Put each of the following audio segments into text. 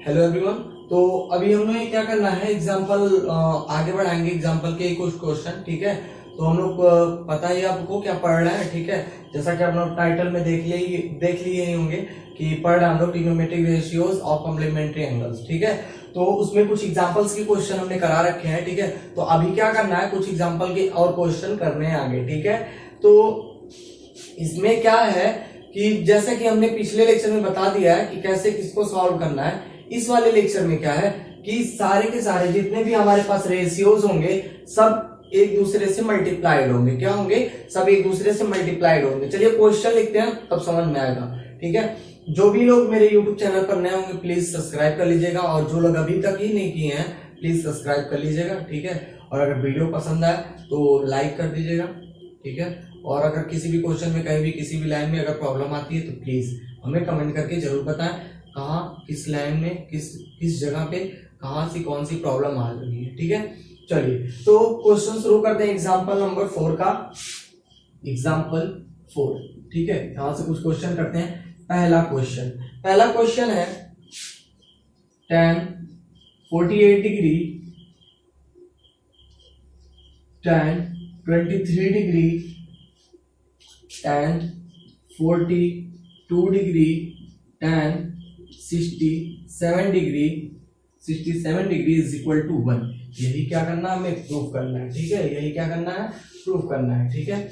Hello everyone. तो अभी हमें क्या करना है, एग्जांपल आगे बढ़ाएंगे एग्जांपल के कुछ क्वेश्चन। ठीक है, तो हम लोग पता ही आपको क्या पढ़ रहे हैं। ठीक है, जैसा कि आप लोग टाइटल में देख लिए ही होंगे कि पढ़ रहे हम लोग trigonometric ratios of complementary angles. ठीक है, तो उसमें कुछ एग्जांपल्स के क्वेश्चन हमने करा रखे हैं। ठीक है, तो अभी क्या करना है, कुछ एग्जांपल के और क्वेश्चन करने हैं आगे। ठीक है, तो इसमें क्या है कि जैसे कि हमने पिछले लेक्चर में बता दिया है कि कैसे किसको सॉल्व करना है। इस वाले लेक्चर में क्या है कि सारे के सारे जितने भी हमारे पास रेशियोज होंगे सब एक दूसरे से मल्टीप्लाइड होंगे। क्या होंगे? सब एक दूसरे से मल्टीप्लाइड होंगे। चलिए क्वेश्चन लिखते हैं, तब समझ में आएगा। ठीक है, जो भी लोग मेरे YouTube चैनल पर नए होंगे प्लीज सब्सक्राइब कर लीजिएगा, और जो लोग अभी तक ही नहीं किए हैं प्लीज सब्सक्राइब कर लीजिएगा। ठीक है, और अगर वीडियो पसंद आए तो लाइक कर दीजिएगा। ठीक है, और अगर किसी भी क्वेश्चन में कहीं भी किसी भी लाइन में अगर प्रॉब्लम आती है तो प्लीज हमें कमेंट करके जरूर बताएं कहाँ किस लाइन में किस जगह पे कहाँ से कौन सी प्रॉब्लम आ रही है। ठीक है, चलिए तो क्वेश्चन शुरू करते हैं एग्जांपल नंबर 4 का। एग्जांपल 4। ठीक है, यहां से कुछ क्वेश्चन करते हैं। पहला क्वेश्चन है tan 48 degree tan 23 degree tan 42 degree tan 67 degree is equal to 1। यही क्या करना है, हमें प्रूफ करना है। ठीक है, यही क्या करना है, प्रूफ करना है। ठीक है,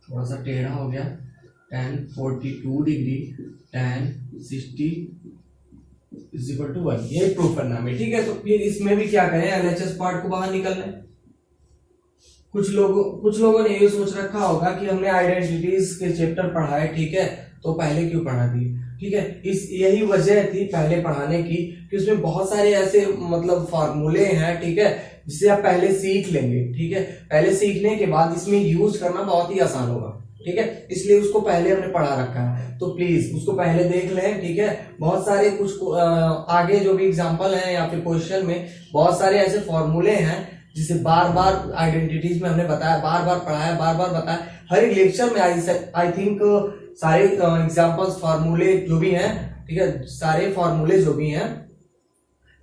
थोड़ा सा टेढ़ा हो गया। tan 42 degree tan 60 is equal to 1, यही प्रूफ करना है हमें। ठीक है, तो फिर इसमें भी क्या करें, एलएचएस पार्ट को बाहर निकल लें। कुछ लोगों ने ये सोच रखा होगा कि हमने आइडेंटिटीज के चैप्टर पढ़ाए, ठीक है, तो पहले क्यों पढ़ा दिए। ठीक है, यही वजह थी पहले पढ़ाने की कि उसमें बहुत सारे ऐसे मतलब फार्मूले हैं। ठीक है, जिसे आप पहले सीख लेंगे। ठीक है, पहले सीखने के बाद इसमें यूज करना बहुत ही आसान होगा। ठीक है, इसलिए उसको पहले हमने पढ़ा रखा है, तो प्लीज उसको पहले देख लें। ठीक है, बहुत सारे कुछ आगे जो भी एग्जांपल हैं या फिर क्वेश्चन में बहुत सारे ऐसे फॉर्मूले हैं जिसे बार बार आइडेंटिटीज में हमने बताया, बार बार पढ़ाया, बार बार बताया। हर एक लेक्चर में आई थिंक सारे एग्जांपल्स फार्मूले जो भी हैं, ठीक है, सारे फार्मूले जो भी हैं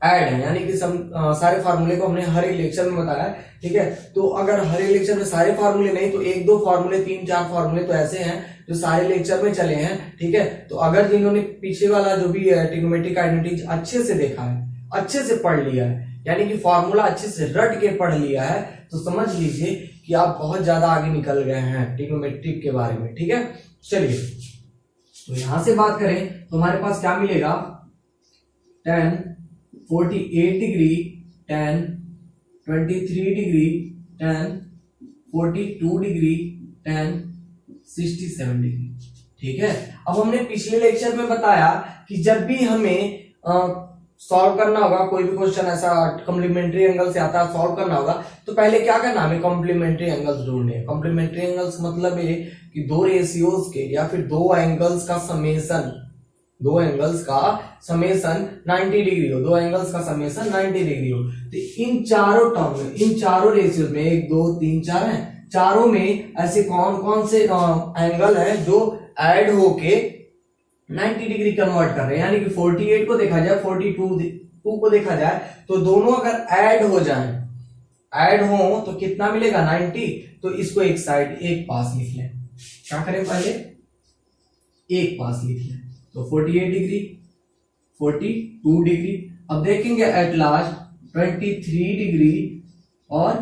ऐड है, यानी कि सारे फार्मूले को हमने हर एक लेक्चर में बताया। ठीक है, तो अगर हर एक लेक्चर में सारे फार्मूले नहीं तो 1-2 फार्मूले, 3-4 फार्मूले तो ऐसे हैं जो सारे लेक्चर में चले हैं। ठीक है, तो अगर जिन्होंने पीछे वाला जो भी ट्रिग्नोमेट्रिक आइडेंटिटीज अच्छे से देखा है, अच्छे से पढ़ लिया है, यानी कि फॉर्मूला अच्छे से रट के पढ़ लिया है, तो समझ लीजिए कि आप बहुत ज्यादा आगे निकल गए हैं ट्रिग्नोमेट्रिक के बारे में। ठीक है, चलिए तो यहां से बात करें तो हमारे पास क्या मिलेगा, tan 48 degree tan 23 degree tan 42 degree tan 67 degree. ठीक है, अब हमने पिछले लेक्चर में बताया कि जब भी हमें सॉल्व करना होगा कोई भी क्वेश्चन ऐसा कॉम्प्लीमेंट्री एंगल से आता है, सॉल्व करना होगा तो पहले क्या करना, हमें कॉम्प्लीमेंट्री एंगल्स ढूंढने हैं। कॉम्प्लीमेंट्री एंगल्स मतलब है कि दो रेशियोज के या फिर दो एंगल्स का समेसन 90 डिग्री हो, दो एंगल्स का समेसन 90 डिग्री हो। तो इन चारों टर्म में, इन चारों रेशियोज में 1 2 3 4 हैं, चारों में ऐसे कौन कौन से एंगल है जो ऐड होके 90 डिग्री कन्वर्ट कर रहे हैं, यानी कि 48 को देखा जाए, 42 को देखा जाए, तो दोनों अगर ऐड हो तो कितना मिलेगा, 90। तो इसको एक साइड, एक पास लिख लें। क्या करें, पहले एक पास लिख लें, तो 48 डिग्री 42 डिग्री। अब देखेंगे एट लास्ट 23 डिग्री और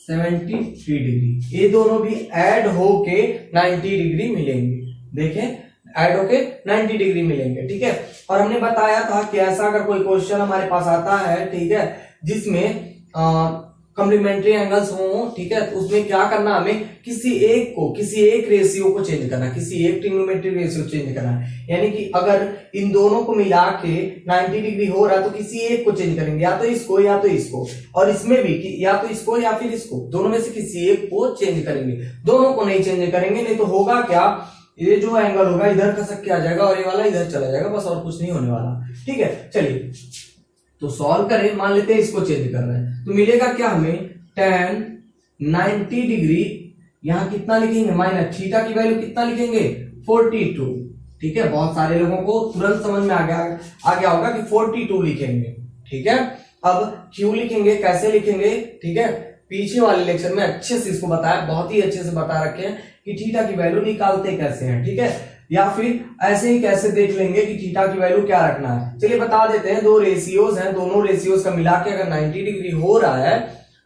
73 डिग्री, ये दोनों भी ऐड होके 90 डिग्री मिलेंगे। देखें, ऐड होके 90 डिग्री मिलेंगे। ठीक है, और हमने बताया था कि ऐसा अगर कोई क्वेश्चन हमारे पास आता है, ठीक है, जिसमें कॉम्प्लीमेंट्री एंगल्स हो, ठीक है, तो उसमें क्या करना, हमें किसी एक रेशियो को चेंज करना, किसी एक ट्रिग्नोमेट्रिक रेशियो चेंज करना है। यानी कि अगर इन दोनों को मिला के 90 डिग्री हो रहा है तो किसी एक को चेंज करेंगे, या तो इसको या तो इसको, और इसमें भी कि या तो इसको या फिर इसको, दोनों में से किसी एक को चेंज करेंगे, दोनों को नहीं चेंज करेंगे। नहीं तो होगा क्या, ये जो एंगल होगा इधर खसक के आ जाएगा और ये वाला इधर चला जाएगा, बस और कुछ नहीं होने वाला। ठीक है, चलिए तो सॉल्व करें। मान लेते हैं इसको चेंज कर रहे हैं तो मिलेगा क्या हमें, tan 90 डिग्री, यहां कितना लिखेंगे, माइनस थीटा की वैल्यू कितना लिखेंगे, 42, ठीक है, बहुत सारे लोगों को तुरंत समझ में आ गया होगा कि 42 लिखेंगे। ठीक है, अब क्यू लिखेंगे, कैसे लिखेंगे, ठीक है, पीछे वाले लेक्चर में अच्छे से इसको बताया, बहुत ही अच्छे से बता रखे हैं कि थीटा की वैल्यू निकालते कैसे हैं। ठीक है, या फिर ऐसे ही कैसे देख लेंगे कि थीटा की वैल्यू क्या रखना है। चलिए बता देते हैं, दो रेशियोज हैं, दोनों रेशियोज का मिला के अगर 90 डिग्री हो रहा है,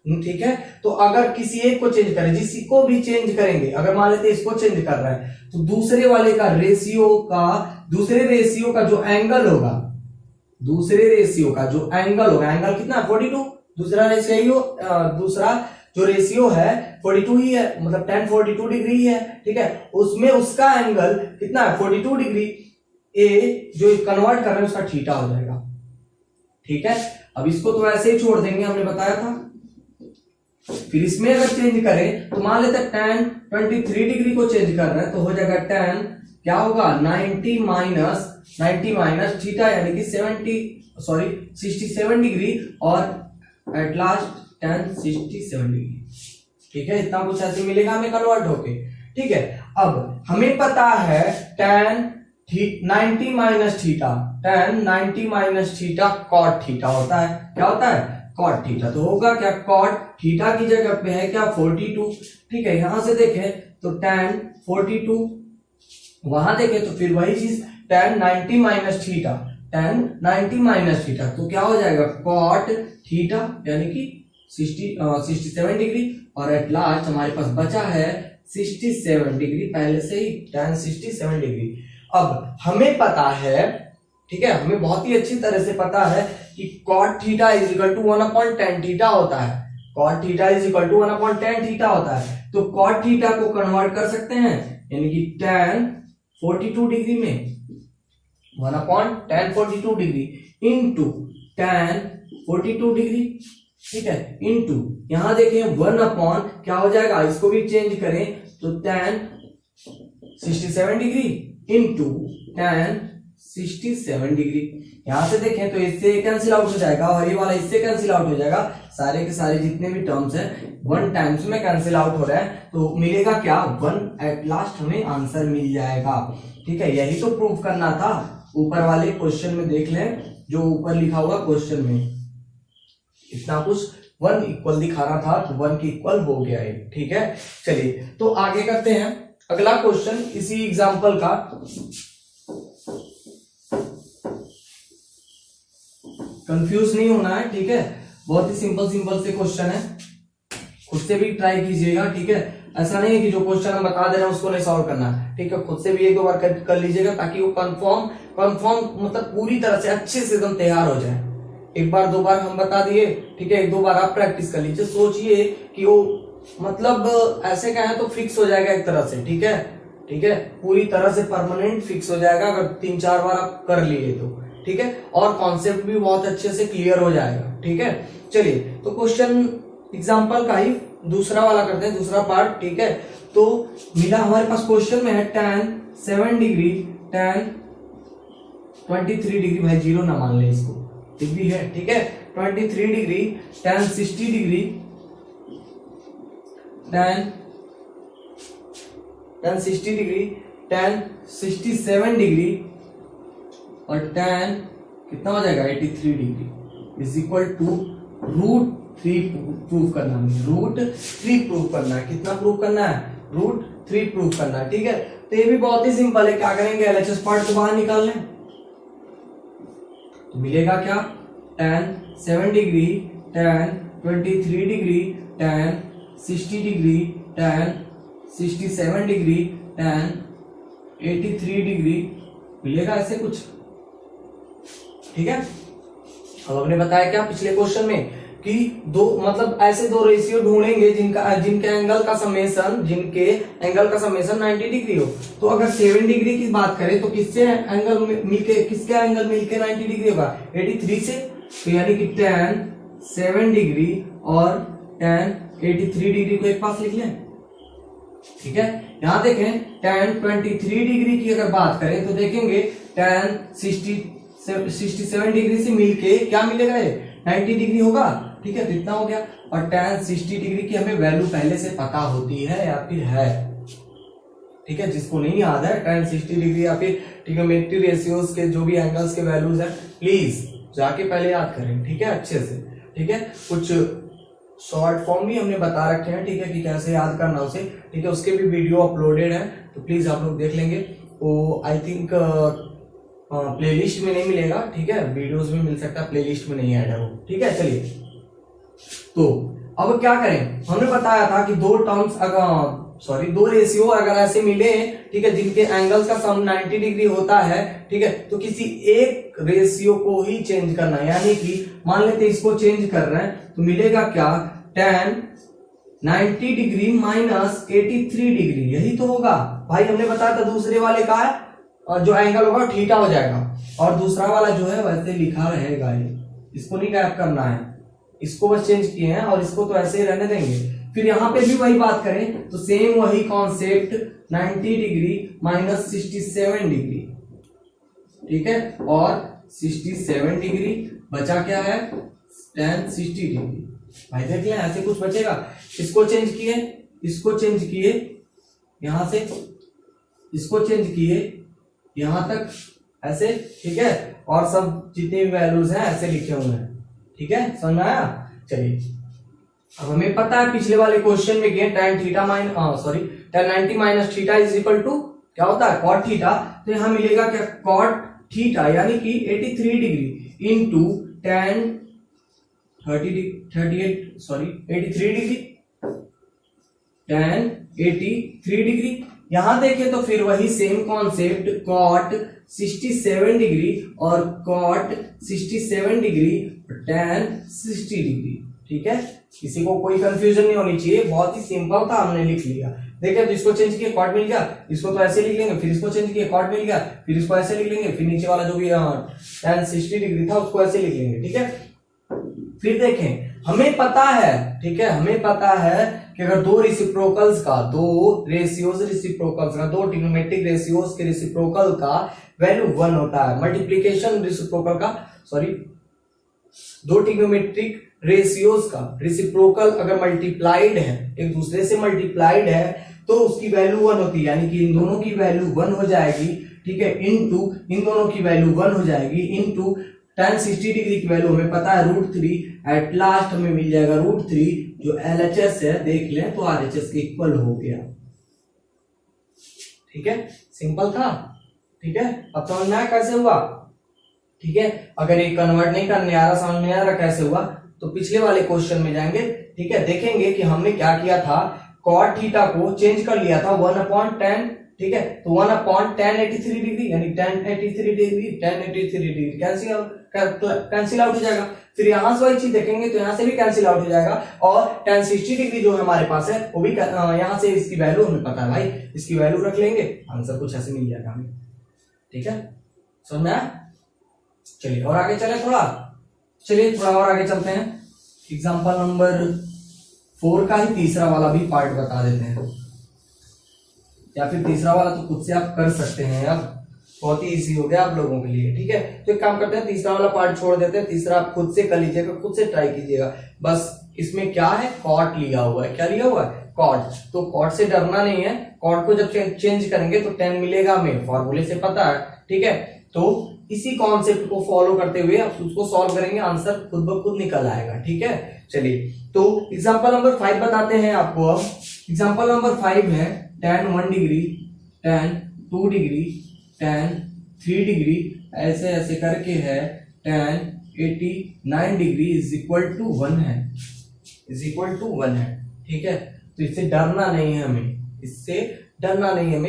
ठीक है, तो अगर किसी एक को चेंज करें, जिसी को भी चेंज करेंगे, अगर मान लेते हैं इसको चेंज कर रहा है, तो दूसरे वाले का दूसरे रेशियो का जो एंगल होगा, एंगल कितना है 42, दूसरा जो रेशियो है 42 ही है, मतलब tan 42 डिग्री ही है। ठीक है, उसमें उसका एंगल कितना है 42 डिग्री, ए जो कन्वर्ट कर रहे हैं उसका थीटा हो जाएगा। ठीक है, अब इसको तो ऐसे ही छोड़ देंगे, हमने बताया था। फिर इसमें अगर चेंज करें तो मान लेते हैं tan 23 डिग्री को चेंज कर रहे हैं, तो हो जाएगा tan क्या होगा 90 माइनस थीटा यानी कि 67 डिग्री, और एट लास्ट tan 67 डिग्री। ठीक है, इतना कुछ ऐसे मिलेगा हमें कन्वर्ट होके। ठीक है, अब हमें पता है tan 90 minus theta cot theta होता है। क्या होता है cot थीटा, तो होगा क्या cot थीटा की जगह पे है क्या 42। ठीक है, यहां से देखें तो tan 42, वहां देखें तो फिर वही चीज tan 90 माइनस थीटा, तो क्या हो जाएगा cot थीटा यानी कि 67 डिग्री, और एट लास्ट हमारे पास बचा है 67 डिग्री, पहले से ही tan 67 डिग्री। अब हमें पता है, ठीक है, हमें बहुत ही अच्छी तरह से पता है कि cot theta is equal to 1/tan theta होता है। cot theta is equal to 1/tan theta होता है, तो cot थीटा को कन्वर्ट कर सकते हैं, यानी कि tan 42 डिग्री में 1/tan 42 degree into tan 42 degree. ठीक है, इंटू यहां देखें 1/ क्या हो जाएगा, इसको भी चेंज करें तो tan 67 degree into tan 67 degree. यहां से देखें तो इससे कैंसिल आउट हो जाएगा, और ये वाला इससे कैंसिल आउट हो जाएगा, सारे के सारे जितने भी टर्म्स हैं 1 टाइम्स में कैंसिल आउट हो रहा है, तो मिलेगा क्या 1, एट लास्ट हमें आंसर मिल जाएगा। ठीक है, यही तो प्रूफ करना था। ऊपर वाले क्वेश्चन में देख लें, जो ऊपर लिखा हुआ क्वेश्चन में इतना कुछ 1 इक्वल दिखा रहा था, तो 1 के इक्वल हो गया है। ठीक है, चलिए तो आगे करते हैं अगला क्वेश्चन इसी एग्जांपल का। कंफ्यूज नहीं होना है, ठीक है, बहुत ही सिंपल से क्वेश्चन है, खुद से भी ट्राई कीजिएगा। ठीक है, ऐसा नहीं है कि जो क्वेश्चन हम बता दे रहे हैं उसको नहीं सॉल्व करना है। ठीक है, खुद से भी एक दो बार कर लीजिएगा, ताकि वो कंफर्म मतलब पूरी तरह से अच्छे से एकदम तैयार हो जाए। एक बार दो बार हम बता दिए, ठीक है, एक दो बार आप प्रैक्टिस कर लीजिए, सोचिए कि वो मतलब ऐसे कहें तो फिक्स हो जाएगा एक तरह से। ठीक है, पूरी तरह से परमानेंट फिक्स हो जाएगा अगर 3-4 बार आप कर लिए तो। ठीक है, और कॉन्सेप्ट भी बहुत अच्छे से क्लियर हो जाएगा। ठीक है, चलिए तो क्वेश्चन एग्जांपल का ही दूसरा वाला करते हैं, दूसरा पार्ट। ठीक है, तो मिला हमारे पास क्वेश्चन में है tan 7 डिग्री tan 23 डिग्री, भाई जीरो ना मान ले इसको, डिग्री है। ठीक है, 23 degree tan 60 degree tan 60 degree tan 67 degree, और tan कितना हो जाएगा 83 degree is equal to √3 proof करना है। √3 प्रूफ करना है। कितना प्रूफ करना है? √3 प्रूफ करना है। ठीक है, तो ये भी बहुत ही सिंपल है। क्या करेंगे, एलएचएस पार्ट को बाहर निकाल लें तो मिलेगा क्या, tan 7 degree tan 23 degree tan 60 degree tan 67 degree tan 83 degree, मिलेगा ऐसे कुछ। ठीक है, अब हमने बताया क्या पिछले क्वेश्चन में कि दो मतलब ऐसे दो रेशियो ढूंढेंगे जिनके एंगल का समेशन 90 डिग्री हो। तो अगर 7 डिग्री की बात करें तो किसके एंगल मिलके 90 डिग्री होगा, 83 से। तो यानी कि tan 7 डिग्री और tan 83 डिग्री को एक पास लिख लें। ठीक है, यहां देखें tan 23 डिग्री की अगर बात करें तो देखेंगे tan 67 डिग्री से मिलके क्या मिलेगा, 90 डिग्री होगा। ठीक है, तो इतना हो गया। और tan 60 डिग्री की हमें वैल्यू पहले से पता होती है या फिर है। ठीक है, जिसको नहीं याद है tan 60 डिग्री या फिर ट्रिग्नोमेट्री रेशियोज के जो भी एंगल्स के वैल्यूज है प्लीज जाके पहले याद करें, ठीक है, अच्छे से। ठीक है, कुछ शॉर्ट फॉर्म भी हमने बता रखे हैं, ठीक है, कि कैसे याद करना उसे, ठीक है, उसके भी वीडियो अपलोडेड है, तो प्लीज आप लोग देख लेंगे। वो आई थिंक प्लेलिस्ट में नहीं मिलेगा, ठीक है, वीडियोस में मिल सकता है, प्लेलिस्ट में नहीं ऐड है वो, ठीक है। चलिए, तो अब क्या करें, हमने बताया था कि दो टर्म्स दो रेशियो अगर ऐसे मिले, ठीक है, जिनके एंगल्स का सम 90 डिग्री होता है, ठीक है, तो किसी एक रेशियो को ही चेंज करना है, यानी कि मान लेते इसको चेंज कर रहे हैं तो मिलेगा क्या, tan 90 डिग्री माइनस 83 डिग्री, यही तो होगा भाई। हमने बताया था दूसरे वाले का है जो एंगल होगा थीटा हो जाएगा, और दूसरा वाला जो है वैसे लिखा रहेगा, इसको नहीं गायब करना है, इसको बस चेंज किए हैं और इसको तो ऐसे ही रहने देंगे। फिर यहां पे भी वही बात करें तो सेम वही कॉन्सेप्ट 90 डिग्री माइनस 67 डिग्री, ठीक है, और 67 डिग्री बचा क्या है, tan 60 डिग्री। भाई देख लें ऐसे कुछ बचेगा, इसको चेंज किए, इसको चेंज किए, यहां से इसको चेंज किए यहां तक ऐसे, ठीक है, और सब जितने भी वैल्यूज हैं ऐसे लिखे हुए हैं, ठीक है, समझ में आया। चलिए, अब हमें पता है पिछले वाले क्वेश्चन में कि tan 90 minus theta is equal to क्या होता है, cot थीटा, तो यहां मिलेगा क्या, cot थीटा यानी कि 83 degree into tan 83 degree, tan 83 degree. यहां देखें तो फिर वही सेम कॉन्सेप्ट cot 67 डिग्री और cot 67 डिग्री tan 60 डिग्री, ठीक है, किसी को कोई कंफ्यूजन नहीं होनी चाहिए, बहुत ही सिंपल था, हमने लिख लिया। देखिए, तो इसको चेंज किया cot मिल गया, इसको तो ऐसे लिख लेंगे, फिर इसको चेंज किया cot मिल गया, फिर इसको ऐसे लिख लेंगे, फिर नीचे वाला जो भी tan 60 डिग्री था उसको ऐसे लिख लेंगे, ठीक है। फिर देखें, हमें पता है, ठीक है, हमें पता है कि अगर दो रेसिप्रोकल्स का, दो रेशियोज रेसिप्रोकल्स का, दो ट्रिग्नोमेट्रिक रेशियोज के रेसिप्रोकल का वैल्यू 1 होता है, मल्टीप्लिकेशन रेसिप्रोकल का, दो ट्रिग्नोमेट्रिक रेशियोज का रेसिप्रोकल अगर मल्टीप्लाइड है, एक दूसरे से मल्टीप्लाइड है, तो उसकी वैल्यू 1 होती है, यानी कि इन दोनों की वैल्यू 1 हो जाएगी, ठीक है, इनटू इन दोनों की वैल्यू 1 हो जाएगी, इनटू tan 60 डिग्री की वैल्यू हमें पता है √3, एट लास्ट हमें मिल जाएगा √3, जो LHS है देख लें तो RHS के इक्वल हो गया, ठीक है, सिंपल था, ठीक है। अब समझ में आया कैसे हुआ, ठीक है। अगर ये कन्वर्ट नहीं करने आ रहा, समझ में आ रहा कैसे हुआ, तो पिछले वाले क्वेश्चन में जाएंगे, ठीक है, देखेंगे कि हमने क्या किया था, cot थीटा को चेंज कर लिया था 1/10, ठीक है, तो 1/tan 83 डिग्री, यानी tan 83 डिग्री कैंसिल आउट हो जाएगा। फिर यहां से वही चीज देखेंगे तो यहां से भी कैंसिल आउट हो जाएगा, और tan 60 डिग्री जो हमारे पास है वो भी यहां से इसकी वैल्यू हमें पता है भाई, इसकी वैल्यू रख लेंगे, आंसर कुछ ऐसे मिल जाएगा हमें, ठीक है, समझ में आया। चलिए और आगे चले, चलिए थोड़ा और आगे चलते हैं। एग्जांपल नंबर 4 का ही तीसरा वाला भी पार्ट बता देते हैं, या फिर तीसरा वाला तो खुद से आप कर सकते हैं, अब बहुत ही इजी हो गया आप लोगों के लिए, ठीक है। तो एक काम करते हैं, तीसरा वाला पार्ट छोड़ देते हैं, तीसरा आप खुद से कर लीजिएगा, खुद से ट्राई कीजिएगा। बस इसमें क्या है, cot लिया हुआ है, क्या लिया हुआ है, cot, तो cot से डरना नहीं है, cot को जब चेंज करेंगे तो tan मिलेगा, हमें फॉर्मूले से पता है, ठीक है। तो इसी कॉन्सेप्ट को फॉलो करते हुए आप उसको सॉल्व करेंगे, आंसर खुद ब खुद निकल आएगा, ठीक है। चलिए, तो एग्जांपल नंबर 5 बताते हैं आपको। अब एग्जांपल नंबर 5 है tan 1 degree, tan 2 degree, tan 3 degree, ऐसे ऐसे करके है tan 89 degree is equal to 1 है, ठीक है। तो इससे डरना नहीं है हमें,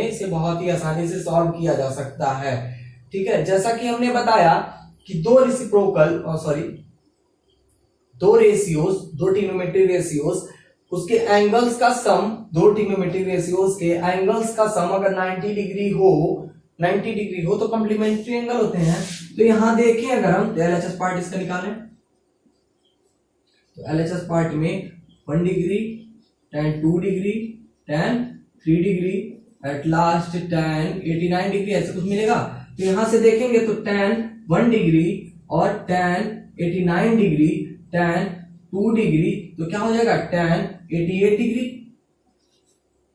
इसे बहुत ही आसानी से सॉल्व किया जा सकता है, ठीक है। जैसा कि हमने बताया कि दो रेशियोज, दो ट्रिग्नोमेट्रिक रेशियोज, उसके एंगल्स का सम, दो ट्रिग्नोमेट्रिक रेशियोज के एंगल्स का सम अगर 90 डिग्री हो तो कॉम्प्लीमेंट्री एंगल होते हैं। तो यहां देखें अगर हम LHS पार्ट इसका निकालें, तो LHS पार्ट में 1 degree, tan 2 degree, tan 3 degree, at last tan 89 degree, ऐसे कुछ मिलेगा। तो यहां से देखेंगे तो tan 1 डिग्री और tan 89 डिग्री, tan 2 डिग्री, तो क्या हो जाएगा tan 88 डिग्री,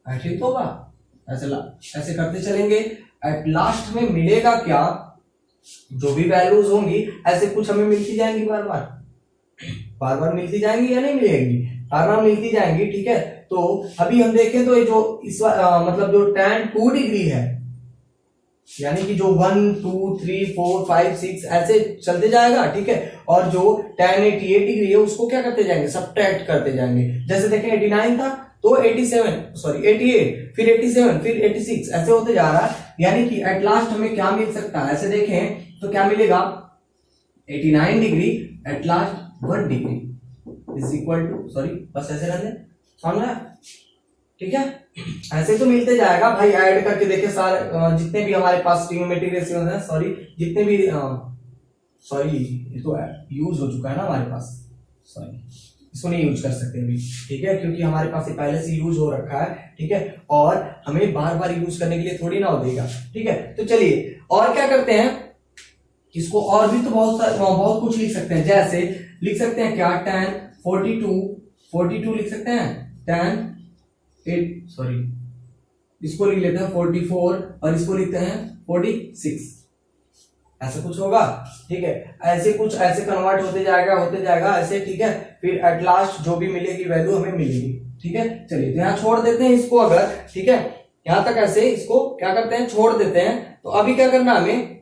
ठीक होगा, ऐसे करते चलेंगे। एट लास्ट में मिलेगा क्या, जो भी वैल्यूज होंगी ऐसे कुछ हमें मिलती जाएंगी, बार बार मिलती जाएंगी या नहीं मिलेंगी, बार बार मिलती जाएंगी। ठीक है, तो अभी हम देखें तो ये जो मतलब जो tan 2 डिग्री है, यानी कि जो 1 2 3 4 5 6 ऐसे चलते जाएगा। ठीक है, और जो tan 88 डिग्री है उसको क्या करते जाएंगे, सब्ट्रैक्ट करते जाएंगे। जैसे देखें 89 था तो 88 फिर 87 फिर 86 ऐसे होते जा रहा है। यानी कि एट लास्ट हमें क्या मिल सकता है, ऐसे देखें तो क्या मिलेगा, 89 degree at last 1 degree is equal to, sorry बस ऐसे रहने समझा। ठीक है, ऐसे तो मिलते जाएगा भाई, ऐड करके देखे सारे जितने भी हमारे पास ट्रिग्नोमेट्रिक रेशियो है, सॉरी जितने भी सॉरी ये तो यूज हो चुका है ना हमारे पास, सॉरी इसको नहीं यूज कर सकते अभी। ठीक है, क्योंकि हमारे पास ये पहले से यूज हो रखा है। ठीक है, और हमें बार बार यूज करने के लिए थोड़ी ना हो देगा। ठीक है, तो चलिए और क्या करते हैं, इसको और भी तो बहुत कुछ लिख सकते हैं। जैसे लिख सकते हैं क्या, tan 42 लिख सकते हैं, tan 8 सॉरी इसको लिख लेते हैं 44 और इसको लिखते हैं 46, ऐसा कुछ होगा। ठीक है, ऐसे कुछ ऐसे कन्वर्ट होते जाएगा ऐसे। ठीक है, फिर एट लास्ट जो भी मिलेगी वैल्यू हमें मिलेगी। ठीक है, चलिए तो यहाँ छोड़ देते हैं इसको अगर। ठीक है, यहां तक ऐसे इसको क्या करते हैं, छोड़ देते हैं। तो अभी क्या करना हमें,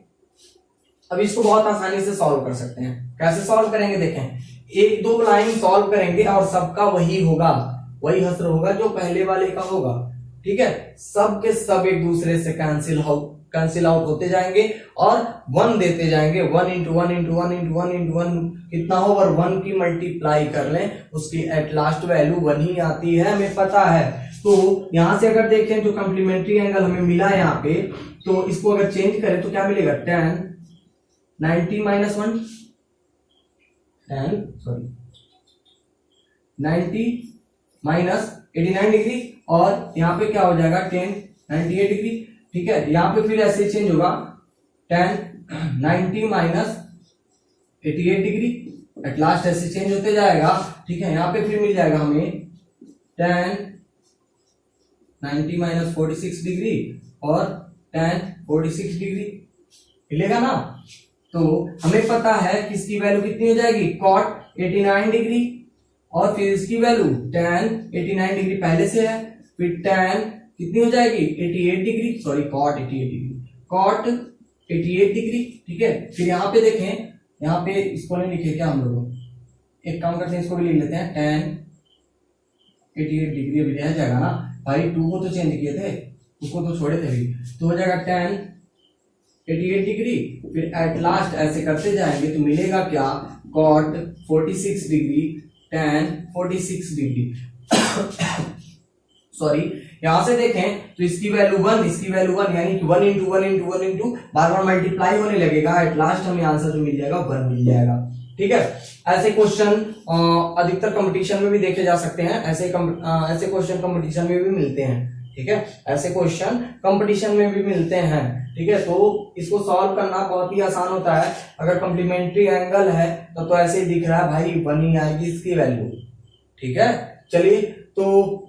अभी इसको बहुत आसानी से सॉल्व कर सकते हैं। कैसे सॉल्व करेंगे देखें, एक दो लाइन सॉल्व करेंगे और सबका वही होगा, वही हस्र होगा जो पहले वाले का होगा। ठीक है, सब के सब एक दूसरे से कैंसिल आउट होते जाएंगे और 1 देते जाएंगे। 1 इंटू 1 इंटू 1 इंटू 1 इंटू 1 कितना हो, और 1 की मल्टीप्लाई कर लें, उसकी एट लास्ट वैल्यू 1 ही आती है, हमें पता है। तो यहां से अगर देखें जो कॉम्प्लीमेंट्री एंगल हमें मिला है यहाँ पे, तो इसको अगर चेंज करें तो क्या मिलेगा, tan 90 माइनस 1 90 माइनस 89 डिग्री, और यहाँ पे क्या हो जाएगा tan 98 डिग्री। ठीक है, यहाँ पे फिर ऐसे चेंज होगा tan 90 minus 88 degree, at last ऐसे चेंज होते जाएगा। ठीक है, यहाँ पे फिर मिल जाएगा हमें tan 90 माइनस 46 डिग्री और tan 46 डिग्री मिलेगा ना। तो हमें पता है कि इसकी वैल्यू कितनी हो जाएगी, cot 89 डिग्री, और फिर इसकी वैल्यू tan 89 डिग्री पहले से है, फिर tan कितनी हो जाएगी 88 degree, sorry cot 88 degree, cot 88 degree. ठीक है, फिर यहाँ पे देखें, यहाँ पे इसको नहीं लिखे क्या हम लोग, एक काम करते हैं इसको भी लिख लेते हैं, tan 88 डिग्री अभी रह जाएगा ना भाई, 2 को तो चेंज किए थे, 2 को तो छोड़े थे अभी, तो हो जाएगा tan 88 डिग्री। फिर एट लास्ट ऐसे करते जाएंगे तो मिलेगा क्या, cot 46 degree tan 46 degree sorry यहां से देखें तो इसकी वैल्यू 1, इसकी वैल्यू 1, यानी कि 1 इंटू 1 इंटू 1 इंटू बार बार मल्टीप्लाई होने लगेगा, एट लास्ट हमें आंसर जो मिल जाएगा 1 मिल जाएगा। ठीक है, ऐसे क्वेश्चन अधिकतर कंपटीशन में भी देखे जा सकते हैं, ऐसे क्वेश्चन कंपटीशन में भी मिलते हैं। ठीक है, ऐसे क्वेश्चन कंपटीशन में भी मिलते हैं। ठीक है, तो इसको सॉल्व करना बहुत ही आसान होता है। अगर कॉम्प्लीमेंट्री एंगल है तो ऐसे ही दिख रहा है भाई, 1 ही आएगी इसकी वैल्यू। ठीक है, चलिए तो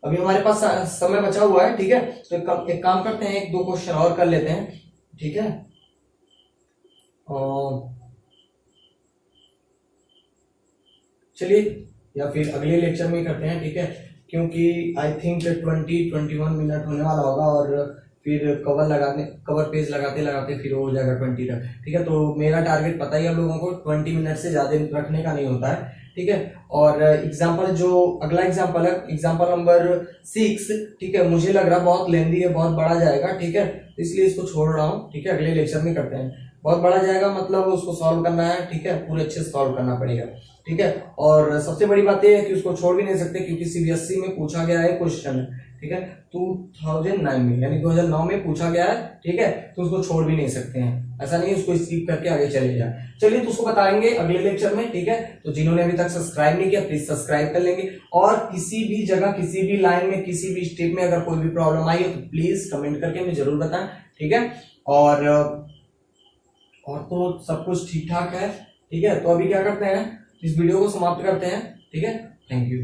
अभी हमारे पास समय बचा हुआ है। ठीक है, तो एक काम करते हैं, 1-2 क्वेश्चन और कर लेते हैं। ठीक है, चलिए या फिर अगले लेक्चर में करते हैं। ठीक है, क्योंकि आई थिंक 20-21 मिनट होने वाला होगा, और फिर कवर पेज लगाते लगाते फिर हो जाएगा 20 तक। ठीक है, तो मेरा टारगेट पता ही है आप लोगों को, 20 मिनट से ज्यादा रखने का नहीं होता है। ठीक है, और एग्जाम्पल जो अगला एग्जाम्पल है, एग्जाम्पल नंबर 6, ठीक है, मुझे लग रहा है बहुत लेंदी है, बहुत बड़ा जाएगा। ठीक है, इसलिए इसको छोड़ रहा हूँ। ठीक है, अगले लेक्चर में करते हैं। बहुत बड़ा जाएगा मतलब उसको सॉल्व करना है। ठीक है, पूरे अच्छे से सॉल्व करना पड़ेगा। ठीक है, और सबसे बड़ी बात यह है कि उसको छोड़ भी नहीं सकते, क्योंकि सीबीएसई में पूछा गया है क्वेश्चन। ठीक है, 2009 में, यानी 2009 में पूछा गया है। ठीक है, तो उसको छोड़ भी नहीं सकते हैं, ऐसा नहीं उसको स्किप करके आगे चले जाए। चलिए तो उसको बताएंगे अगले लेक्चर में। ठीक है, तो जिन्होंने अभी तक सब्सक्राइब नहीं किया प्लीज सब्सक्राइब कर लेंगे, और किसी भी जगह, किसी भी लाइन में, किसी भी स्टेप में अगर कोई भी प्रॉब्लम आई है तो प्लीज कमेंट करके हमें जरूर बताएं। ठीक है, और तो सब कुछ ठीक ठाक है। ठीक है, तो अभी क्या करते हैं, इस वीडियो को समाप्त करते हैं। ठीक है, थैंक यू।